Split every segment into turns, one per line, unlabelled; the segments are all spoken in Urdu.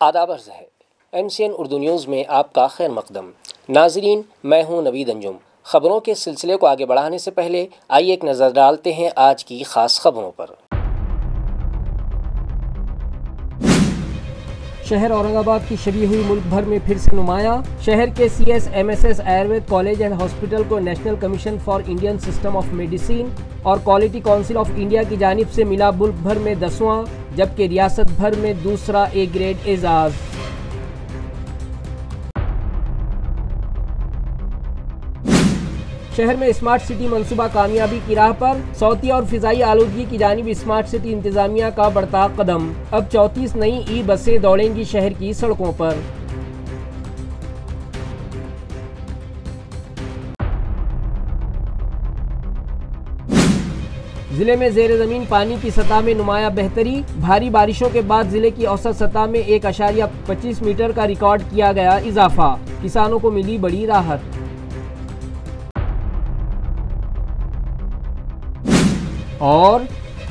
آداب عرض ہے MCN اردو نیوز میں آپ کا خیر مقدم۔ ناظرین، میں ہوں نوید انجم۔ خبروں کے سلسلے کو آگے بڑھانے سے پہلے آئیے ایک نظر ڈالتے ہیں آج کی خاص خبروں پر۔ شہر اورنگ آباد کی شبیہ ہوئی ملک بھر میں پھر سے نمایاں۔ شہر کے CSMSS Ayurved college and hospital کو National Commission for Indian System of Medicine اور کوالٹی کونسل آف انڈیا کی جانب سے ملا ملک بھر میں 10واں جبکہ ریاست بھر میں دوسرا A گریڈ اعزاز۔ شہر میں اسمارٹ سٹی منصوبہ کامیابی کی راہ پر، صوتی اور فضائی آلودگی کی جانب اسمارٹ سٹی انتظامیہ کا بڑھتا قدم۔ اب 34 نئی ای بسیں دوڑیں گی شہر کی سڑکوں پر۔ ضلع میں زیر زمین پانی کی سطح میں نمایاں بہتری، بھاری بارشوں کے بعد ضلع کی اوسط سطح میں 1.25 میٹر کا ریکارڈ کیا گیا اضافہ، کسانوں کو ملی بڑی راحت۔ اور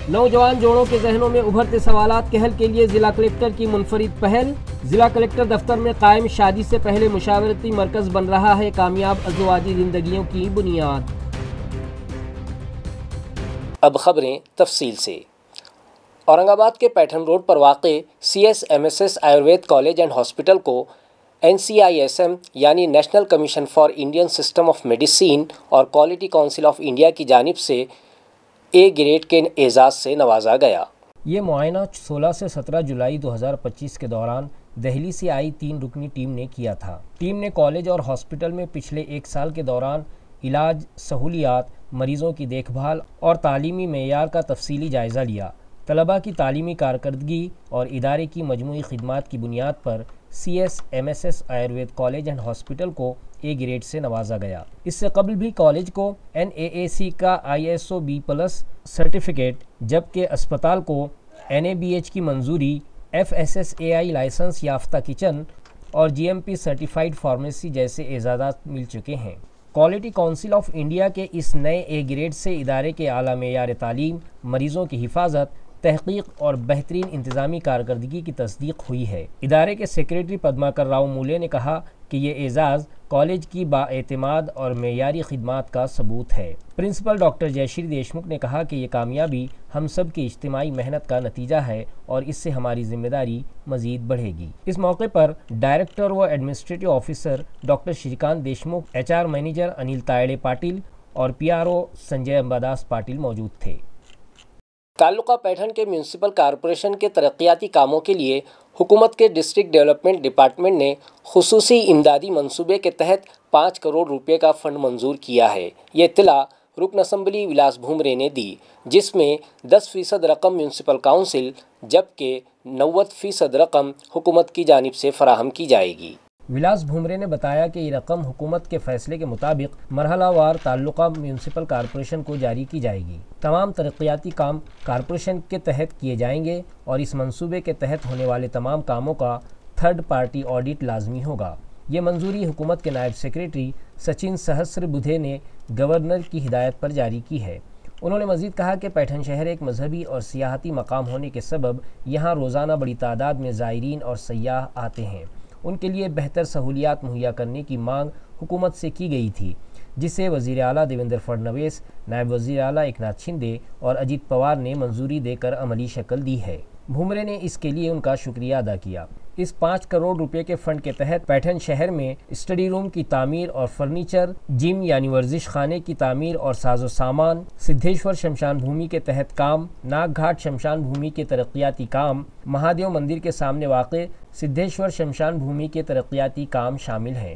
نوجوان جوڑوں کے ذہنوں میں ابھرتے سوالات کے حل کے لیے ضلع کلکٹر کی منفرد پہل، ضلع کلکٹر دفتر میں قائم شادی سے پہلے مشاورتی مرکز بن رہا ہے کامیاب ازدواجی زندگیوں کی بنیاد۔ اب خبریں تفصیل سے۔ اورنگ آباد کے پیٹھن روڈ پر واقع CSMSS Ayurved college and hospital کو NCISM یعنی national Commission for Indian System of Medicine اور کوالٹی کونسل آف انڈیا کی جانب سے A گریڈ کے اعزاز سے نوازا گیا۔ یہ معائنہ 16 سے 17 جولائی 2025 کے دوران دہلی سے آئی 3 رکنی ٹیم نے کیا تھا۔ ٹیم نے کالج اور ہاسپٹل میں پچھلے 1 سال کے دوران علاج، سہولیات، مریضوں کی دیکھ بھال اور تعلیمی معیار کا تفصیلی جائزہ لیا۔ طلباء کی تعلیمی کارکردگی اور ادارے کی مجموعی خدمات کی بنیاد پر CSMSS Ayurved college and hospital کو A گریڈ سے نوازا گیا۔ اس سے قبل بھی کالج کو NAAC کا ISO B+ سرٹیفکیٹ جبکہ اسپتال کو NABH کی منظوری، FSSAI لائسنس یافتہ کچن اور GMP سرٹیفائیڈ فارمیسی جیسے اعزازات مل چکے ہیں۔ کوالٹی کونسل آف انڈیا کے اس نئے A گریڈ سے ادارے کے اعلیٰ معیار تعلیم، مریضوں کی حفاظت، تحقیق اور بہترین انتظامی کارکردگی کی تصدیق ہوئی ہے۔ ادارے کے سیکریٹری پدماکر راؤ مولے نے کہا کہ یہ اعزاز کالج کی بااعتماد اور معیاری خدمات کا ثبوت ہے۔ پرنسپل ڈاکٹر جے شری دیشمکھ نے کہا کہ یہ کامیابی ہم سب کی اجتماعی محنت کا نتیجہ ہے اور اس سے ہماری ذمہ داری مزید بڑھے گی۔ اس موقع پر ڈائریکٹر و administrative officer doctor Shrikant Deshmukh, HR manager Anil Taide Patil اور PRO سنجے امباداس پاٹل موجود تھے۔ تعلقہ پیٹھن کے میونسپل کارپوریشن کے ترقیاتی کاموں کے لیے حکومت کے ڈسٹرکٹ ڈیولپمنٹ ڈپارٹمنٹ نے خصوصی امدادی منصوبے کے تحت 5 کروڑ روپے کا فنڈ منظور کیا ہے۔ یہ اطلاع رکن اسمبلی ولاس بھومرے نے دی، جس میں 10% رقم میونسپل کونسل جبکہ 90% رقم حکومت کی جانب سے فراہم کی جائے گی۔ ولاس بھومرے نے بتایا کہ یہ رقم حکومت کے فیصلے کے مطابق مرحلہ وار تعلقہ میونسپل کارپوریشن کو جاری کی جائے گی۔ تمام ترقیاتی کام کارپوریشن کے تحت کیے جائیں گے اور اس منصوبے کے تحت ہونے والے تمام کاموں کا تھرڈ پارٹی آڈٹ لازمی ہوگا۔ یہ منظوری حکومت کے نائب سیکریٹری سچن سہسر بدھے نے گورنر کی ہدایت پر جاری کی ہے۔ انہوں نے مزید کہا کہ پیٹھن شہر ایک مذہبی اور سیاحتی مقام ہونے کے سبب یہاں روزانہ بڑی تعداد میں زائرین اور سیاح آتے ہیں۔ ان کے لیے بہتر سہولیات مہیا کرنے کی مانگ حکومت سے کی گئی تھی، جسے وزیر اعلیٰ دیویندر فڈنویس، نائب وزیر اعلیٰ ایکناتھ شندے اور اجیت پوار نے منظوری دے کر عملی شکل دی ہے۔ بھومرے نے اس کے لیے ان کا شکریہ ادا کیا۔ اس 5 کروڑ روپے کے فنڈ کے تحت پیٹھن شہر میں اسٹڈی روم کی تعمیر اور فرنیچر، جم یعنی ورزش خانے کی تعمیر اور ساز و سامان، سدھیشور شمشان بھومی کے تحت کام، ناگ گھاٹ شمشان بھومی کے ترقیاتی کام، مہادیو مندر کے سامنے واقع سدھیشور شمشان بھومی کے ترقیاتی کام شامل ہیں۔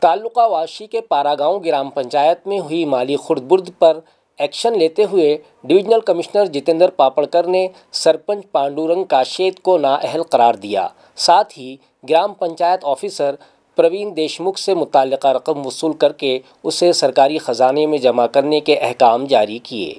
تعلقہ واشی کے پارا گاؤں گرام پنچایت میں ہوئی مالی خرد برد پر ایکشن لیتے ہوئے ڈویژنل کمشنر جتیندر پاپڑکر نے سرپنچ پانڈورنگ کاشیت کو نااہل قرار دیا۔ ساتھ ہی گرام پنچایت آفیسر پروین دیشمکھ سے متعلقہ رقم وصول کر کے اسے سرکاری خزانے میں جمع کرنے کے احکام جاری کیے۔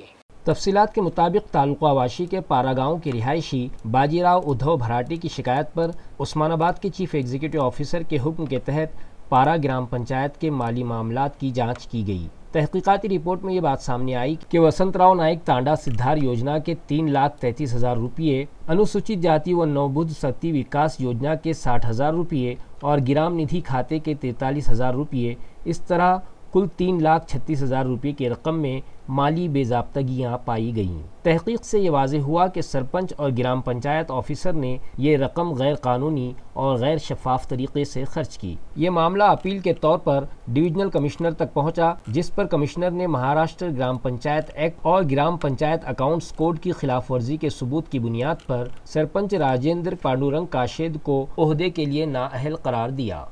تفصیلات کے مطابق تعلقہ واشی کے پارا گاؤں کے رہائشی باجی راؤ ادھو بھراٹی کی شکایت پر عثمان آباد کے چیف ایگزیکٹو آفیسر کے حکم کے تحت پارا گرام پنچایت کے مالی معاملات کی جانچ کی گئی۔ تحقیقاتی رپورٹ میں یہ بات سامنے آئی کہ وسنت راؤ نائک تانڈا سدھار یوجنا کے 3,33,000 روپیے، انوسوچت جاتی و نوبدھ ستی وکاس یوجنا کے 60,000 روپیے اور گرام ندھی کھاتے کے 43,000 روپیے، اس طرح کل 3,36,000 روپے کی رقم میں مالی بے ضابطگیاں پائی گئیں۔ تحقیق سے یہ واضح ہوا کہ سرپنچ اور گرام پنچایت آفیسر نے یہ رقم غیر قانونی اور غیر شفاف طریقے سے خرچ کی۔ یہ معاملہ اپیل کے طور پر ڈویژنل کمشنر تک پہنچا، جس پر کمشنر نے مہاراشٹر گرام پنچایت ایکٹ اور گرام پنچایت اکاؤنٹس کوڈ کی خلاف ورزی کے ثبوت کی بنیاد پر سرپنچ راجندر پانڈورنگ کاشید کو عہدے کے لیے نااہل قرار دیا۔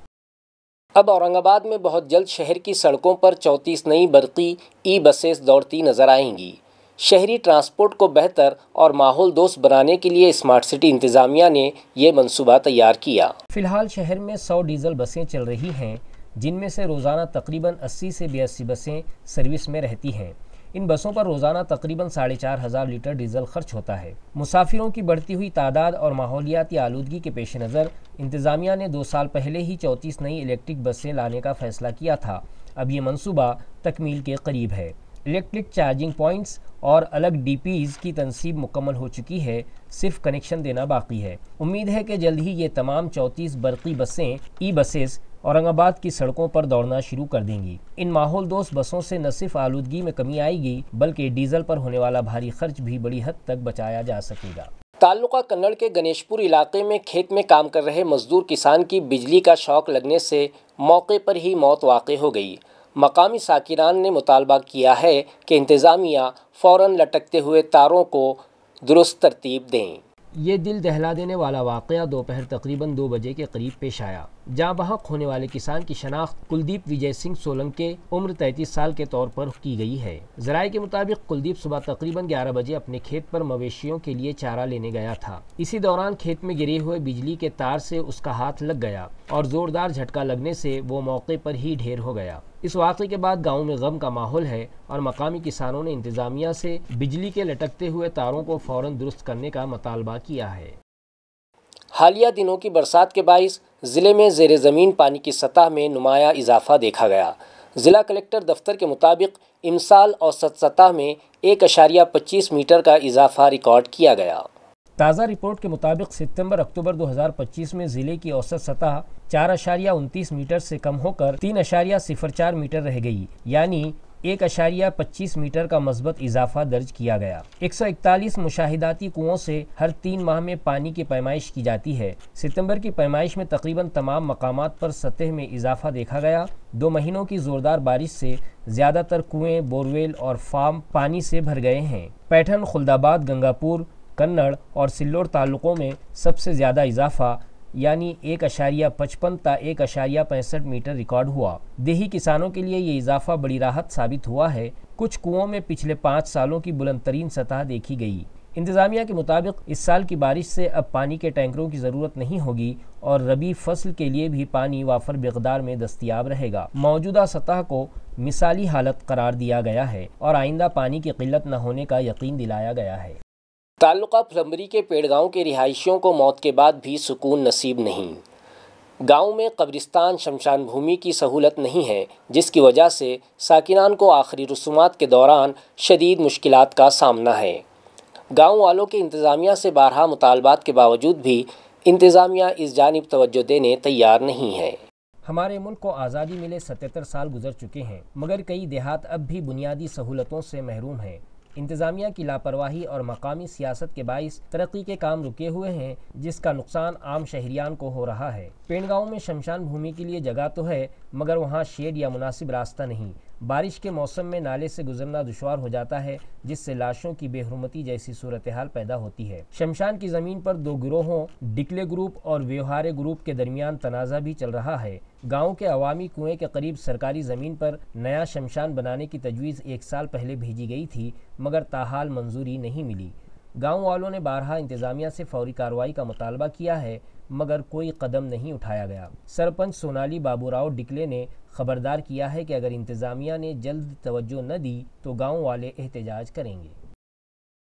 اب اورنگ آباد میں بہت جلد شہر کی سڑکوں پر 34 نئی برقی ای بسیں دوڑتی نظر آئیں گی۔ شہری ٹرانسپورٹ کو بہتر اور ماحول دوست بنانے کے لیے اسمارٹ سٹی انتظامیہ نے یہ منصوبہ تیار کیا۔ فی الحال شہر میں 100 ڈیزل بسیں چل رہی ہیں، جن میں سے روزانہ تقریباً 80 سے 82 بسیں سروس میں رہتی ہیں۔ ان بسوں پر روزانہ تقریباً 4,500 لیٹر ڈیزل خرچ ہوتا ہے۔ مسافروں کی بڑھتی ہوئی تعداد اور ماحولیاتی آلودگی کے پیش نظر انتظامیہ نے 2 سال پہلے ہی 34 نئی الیکٹرک بسیں لانے کا فیصلہ کیا تھا۔ اب یہ منصوبہ تکمیل کے قریب ہے۔ الیکٹرک چارجنگ پوائنٹس اور الگ ڈی پیز کی تنصیب مکمل ہو چکی ہے، صرف کنیکشن دینا باقی ہے۔ امید ہے کہ جلد ہی یہ تمام 34 برقی بسیں ای بسز اورنگ آباد کی سڑکوں پر دوڑنا شروع کر دیں گی۔ ان ماحول دوست بسوں سے نہ صرف آلودگی میں کمی آئے گی، بلکہ ڈیزل پر ہونے والا بھاری خرچ بھی بڑی حد تک بچایا جا سکے گا۔ تعلقہ کنڑ کے گنیش پور علاقے میں کھیت میں کام کر رہے مزدور کسان کی بجلی کا شاک لگنے سے موقع پر ہی موت واقع ہو گئی۔ مقامی ساکنان نے مطالبہ کیا ہے کہ انتظامیہ فوراً لٹکتے ہوئے تاروں کو درست ترتیب دیں۔ یہ دل دہلا دینے والا واقعہ دوپہر تقریباً 2 بجے کے قریب پیش آیا، جہاں بحق ہونے والے کسان کی شناخت کلدیپ وجے سنگھ سولنکے عمر 33 سال کے طور پر کی گئی ہے۔ ذرائع کے مطابق کلدیپ صبح تقریباً 11 بجے اپنے کھیت پر مویشیوں کے لیے چارہ لینے گیا تھا۔ اسی دوران کھیت میں گرے ہوئے بجلی کے تار سے اس کا ہاتھ لگ گیا اور زوردار جھٹکا لگنے سے وہ موقع پر ہی ڈھیر ہو گیا۔ اس واقعے کے بعد گاؤں میں غم کا ماحول ہے اور مقامی کسانوں نے انتظامیہ سے بجلی کے لٹکتے ہوئے تاروں کو فوراً درست کرنے کا مطالبہ کیا ہے۔ حالیہ دنوں کی برسات کے باعث ضلع میں زیر زمین پانی کی سطح میں نمایاں اضافہ دیکھا گیا۔ ضلع کلکٹر دفتر کے مطابق امسال اوسط سطح میں 1.25 میٹر کا اضافہ ریکارڈ کیا گیا۔ تازہ رپورٹ کے مطابق ستمبر-اکتوبر 2025 میں ضلع کی اوسط سطح 4.29 میٹر سے کم ہو کر 3.04 میٹر رہ گئی، یعنی 1.25 میٹر کا مثبت اضافہ درج کیا گیا۔ 141 مشاہداتی کنوؤں سے ہر 3 ماہ میں پانی کی پیمائش کی جاتی ہے۔ ستمبر کی پیمائش میں تقریباً تمام مقامات پر سطح میں اضافہ دیکھا گیا۔ 2 مہینوں کی زوردار بارش سے زیادہ تر کنویں، بورویل اور فارم پانی سے بھر گئے ہیں۔ پیٹھن، خلدآباد، گنگاپور، کنڑ اور سلوڑ تعلقوں میں سب سے زیادہ اضافہ یعنی 1.55 تا 1.65 میٹر ریکارڈ ہوا۔ دیہی کسانوں کے لیے یہ اضافہ بڑی راحت ثابت ہوا ہے۔ کچھ کنوؤں میں پچھلے 5 سالوں کی بلند ترین سطح دیکھی گئی۔ انتظامیہ کے مطابق اس سال کی بارش سے اب پانی کے ٹینکروں کی ضرورت نہیں ہوگی اور ربی فصل کے لیے بھی پانی وافر مقدار میں دستیاب رہے گا۔ موجودہ سطح کو مثالی حالت قرار دیا گیا ہے اور آئندہ پانی کی قلت نہ ہونے کا یقین دلایا گیا ہے۔ تعلقہ پھلمبری کے پیڑ گاؤں کے رہائشیوں کو موت کے بعد بھی سکون نصیب نہیں۔ گاؤں میں قبرستان، شمشان بھومی کی سہولت نہیں ہے، جس کی وجہ سے ساکنان کو آخری رسومات کے دوران شدید مشکلات کا سامنا ہے۔ گاؤں والوں کے انتظامیہ سے بارہا مطالبات کے باوجود بھی انتظامیہ اس جانب توجہ دینے تیار نہیں ہے۔ ہمارے ملک کو آزادی ملے 77 سال گزر چکے ہیں، مگر کئی دیہات اب بھی بنیادی سہولتوں سے محروم ہیں۔ انتظامیہ کی لاپرواہی اور مقامی سیاست کے باعث ترقی کے کام رکے ہوئے ہیں، جس کا نقصان عام شہریان کو ہو رہا ہے۔ پینڈ گاؤں میں شمشان بھومی کے لیے جگہ تو ہے، مگر وہاں شیڈ یا مناسب راستہ نہیں۔ بارش کے موسم میں نالے سے گزرنا دشوار ہو جاتا ہے، جس سے لاشوں کی بے حرمتی جیسی صورتحال پیدا ہوتی ہے۔ شمشان کی زمین پر 2 گروہوں ڈکلے گروپ اور ویوہارے گروپ کے درمیان تنازع بھی چل رہا ہے۔ گاؤں کے عوامی کنویں کے قریب سرکاری زمین پر نیا شمشان بنانے کی تجویز 1 سال پہلے بھیجی گئی تھی، مگر تاحال منظوری نہیں ملی۔ گاؤں والوں نے بارہا انتظامیہ سے فوری کارروائی کا مطالبہ کیا ہے، مگر کوئی قدم نہیں اٹھایا گیا۔ سرپنچ سونالی بابو راؤ ڈکلے نے خبردار کیا ہے کہ اگر انتظامیہ نے جلد توجہ نہ دی تو گاؤں والے احتجاج کریں گے۔